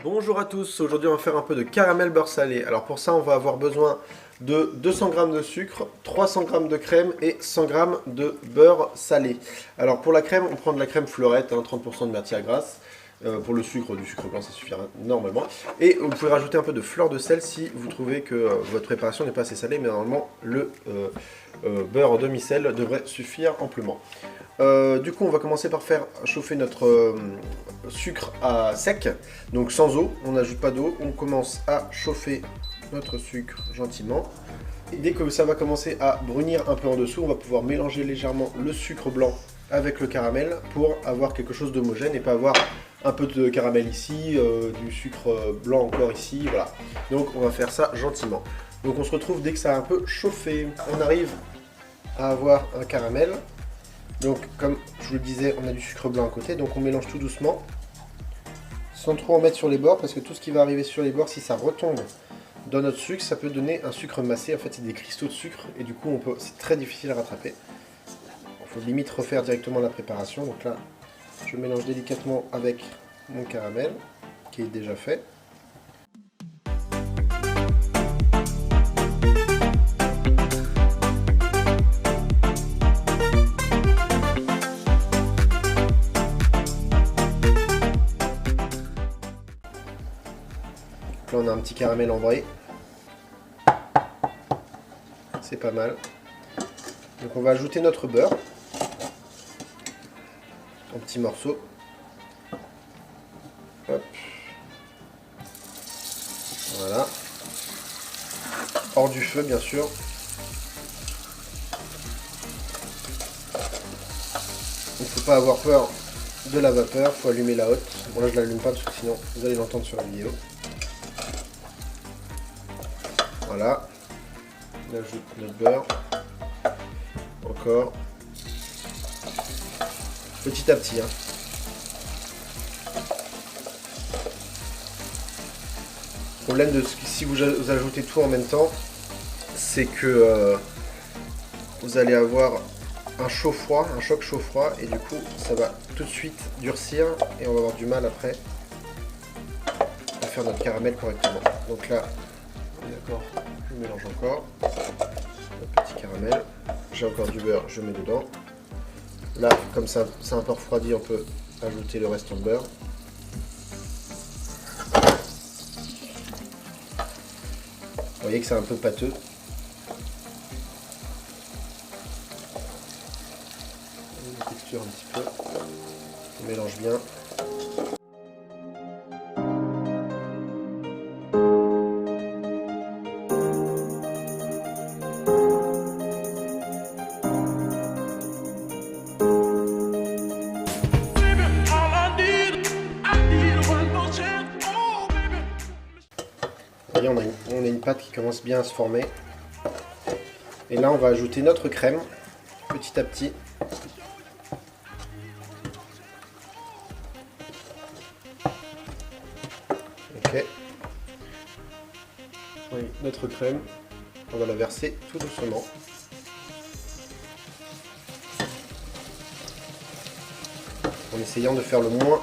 Bonjour à tous, aujourd'hui on va faire un peu de caramel beurre salé. Alors pour ça on va avoir besoin de 200 g de sucre, 300 g de crème et 100 g de beurre salé. Alors pour la crème on prend de la crème fleurette, 30% de matière grasse. Pour le sucre, du sucre blanc ça suffira normalement. Et vous pouvez rajouter un peu de fleur de sel si vous trouvez que votre préparation n'est pas assez salée, mais normalement le beurre demi-sel devrait suffire amplement. Du coup on va commencer par faire chauffer notre sucre à sec, donc sans eau, on n'ajoute pas d'eau, on commence à chauffer notre sucre gentiment. Et dès que ça va commencer à brunir un peu en dessous, on va pouvoir mélanger légèrement le sucre blanc avec le caramel pour avoir quelque chose d'homogène et pas avoir un peu de caramel ici, du sucre blanc encore ici, voilà. Donc on va faire ça gentiment. Donc on se retrouve dès que ça a un peu chauffé. On arrive à avoir un caramel. Donc comme je vous le disais, on a du sucre blanc à côté, donc on mélange tout doucement, sans trop en mettre sur les bords, parce que tout ce qui va arriver sur les bords, si ça retombe dans notre sucre, ça peut donner un sucre massé. En fait c'est des cristaux de sucre, et du coup c'est très difficile à rattraper. Il faut limite refaire directement la préparation. Donc là, je mélange délicatement avec mon caramel, qui est déjà fait. Là on a un petit caramel en vrai, c'est pas mal. Donc on va ajouter notre beurre en petits morceaux. Hop. Voilà. Hors du feu bien sûr. Il ne faut pas avoir peur de la vapeur, il faut allumer la haute. Bon là je l'allume pas parce que sinon vous allez l'entendre sur la vidéo. Voilà, on ajoute notre beurre, encore, petit à petit. Le problème de si vous ajoutez tout en même temps, c'est que vous allez avoir un chaud-froid, un choc chaud-froid, et du coup ça va tout de suite durcir et on va avoir du mal après à faire notre caramel correctement. Donc là, d'accord, je mélange encore le petit caramel, j'ai encore du beurre, je mets dedans. Là, comme ça c'est un peu refroidi, on peut ajouter le restant de beurre. Vous voyez que c'est un peu pâteux. La texture un petit peu, on mélange bien. Vous voyez, on a une pâte qui commence bien à se former. Et là, on va ajouter notre crème, petit à petit. Ok. Oui, notre crème, on va la verser tout doucement. En essayant de faire le moins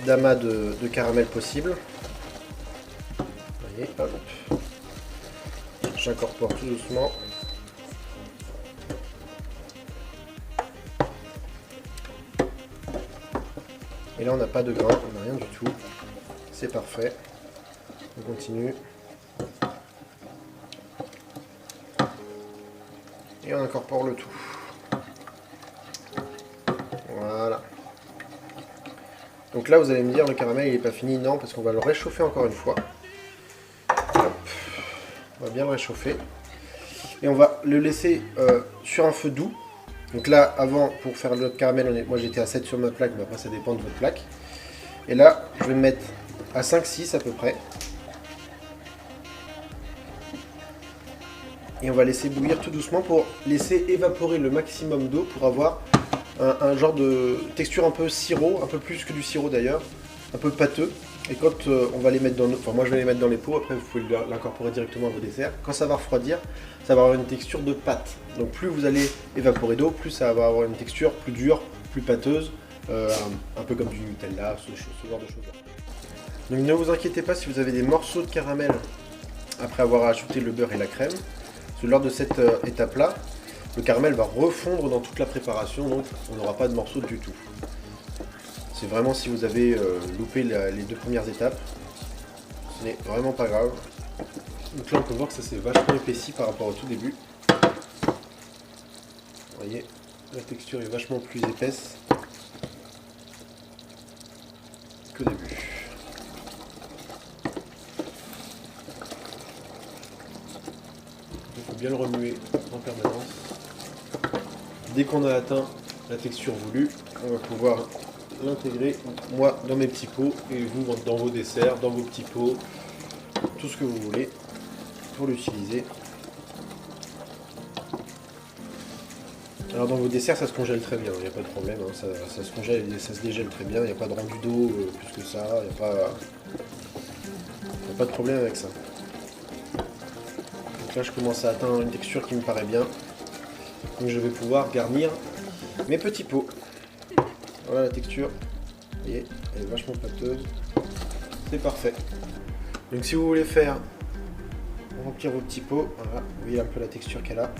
d'amas de caramel possible. Voyez, hop. J'incorpore tout doucement. Et là on n'a pas de grain, on n'a rien du tout. C'est parfait. On continue. Et on incorpore le tout. Voilà. Donc là vous allez me dire le caramel il n'est pas fini. Non, parce qu'on va le réchauffer encore une fois. Hop. On va bien le réchauffer. Et on va le laisser sur un feu doux. Donc là, avant, pour faire le caramel, moi j'étais à 7 sur ma plaque, mais après ça dépend de votre plaque. Et là, je vais me mettre à 5-6 à peu près. Et on va laisser bouillir tout doucement pour laisser évaporer le maximum d'eau pour avoir un genre de texture un peu sirop, un peu plus que du sirop d'ailleurs, un peu pâteux. Et quand on va les mettre dans enfin moi je vais les mettre dans les pots, après vous pouvez l'incorporer directement à vos desserts. Quand ça va refroidir, ça va avoir une texture de pâte. Donc plus vous allez évaporer d'eau, plus ça va avoir une texture plus dure, plus pâteuse, un peu comme du Nutella, ce genre de choses. Donc ne vous inquiétez pas si vous avez des morceaux de caramel après avoir ajouté le beurre et la crème. Parce que lors de cette étape-là, le caramel va refondre dans toute la préparation, donc on n'aura pas de morceaux du tout. C'est vraiment si vous avez loupé les 2 premières étapes, ce n'est vraiment pas grave. Donc là on peut voir que ça s'est vachement épaissi par rapport au tout début. Vous voyez, la texture est vachement plus épaisse qu'au début. Il faut bien le remuer en permanence. Dès qu'on a atteint la texture voulue, on va pouvoir l'intégrer, moi dans mes petits pots et vous dans vos desserts, dans vos petits pots, tout ce que vous voulez pour l'utiliser. Alors dans vos desserts ça se congèle très bien, il n'y a pas de problème, hein, ça se congèle et ça se dégèle très bien, il n'y a pas de rendu d'eau plus que ça, il n'y a pas de problème avec ça. Donc là je commence à atteindre une texture qui me paraît bien, donc je vais pouvoir garnir mes petits pots. Voilà la texture, vous voyez, elle est vachement pâteuse, c'est parfait. Donc si vous voulez faire remplir vos petits pots, voilà, vous voyez un peu la texture qu'elle a.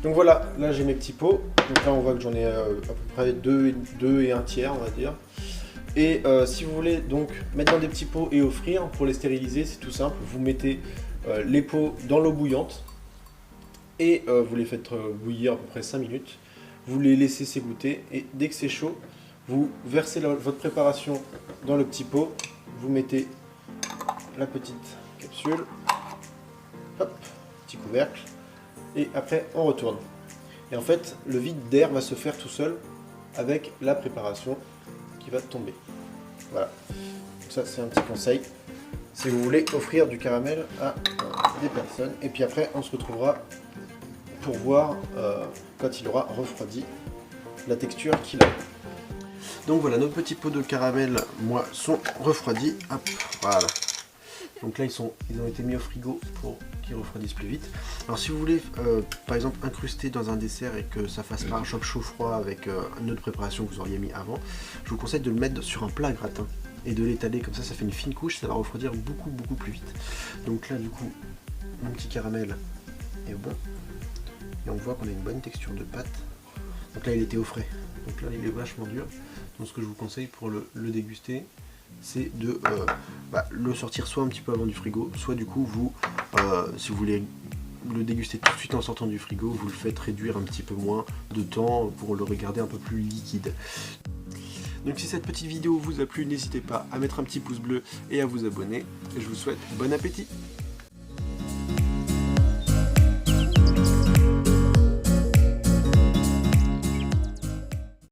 Donc voilà, là j'ai mes petits pots, donc là on voit que j'en ai à peu près 2 et 1 tiers on va dire. Et si vous voulez donc mettre dans des petits pots et offrir, pour les stériliser c'est tout simple, vous mettez les pots dans l'eau bouillante et vous les faites bouillir à peu près 5 minutes. Vous les laissez s'égoutter et dès que c'est chaud, vous versez votre préparation dans le petit pot, vous mettez la petite capsule, hop, petit couvercle, et après on retourne. Et en fait, le vide d'air va se faire tout seul avec la préparation qui va tomber. Voilà, donc ça c'est un petit conseil si vous voulez offrir du caramel à des personnes. Et puis après on se retrouvera pour voir quand il aura refroidi la texture qu'il a. Donc voilà, nos petits pots de caramel, moi, sont refroidis. Hop, voilà. Donc là, ils ont été mis au frigo pour qu'ils refroidissent plus vite. Alors si vous voulez, par exemple, incruster dans un dessert et que ça fasse pas un choc chaud-froid avec une autre préparation que vous auriez mis avant, je vous conseille de le mettre sur un plat gratin et de l'étaler comme ça fait une fine couche, ça va refroidir beaucoup plus vite. Donc là, du coup, mon petit caramel est bon. Et on voit qu'on a une bonne texture de pâte. Donc là il était au frais, donc là il est vachement dur. Donc ce que je vous conseille pour le déguster, c'est de le sortir soit un petit peu avant du frigo, soit du coup vous, si vous voulez le déguster tout de suite en sortant du frigo, vous le faites réduire un petit peu moins de temps pour le regarder un peu plus liquide. Donc si cette petite vidéo vous a plu, n'hésitez pas à mettre un petit pouce bleu et à vous abonner. Et je vous souhaite bon appétit!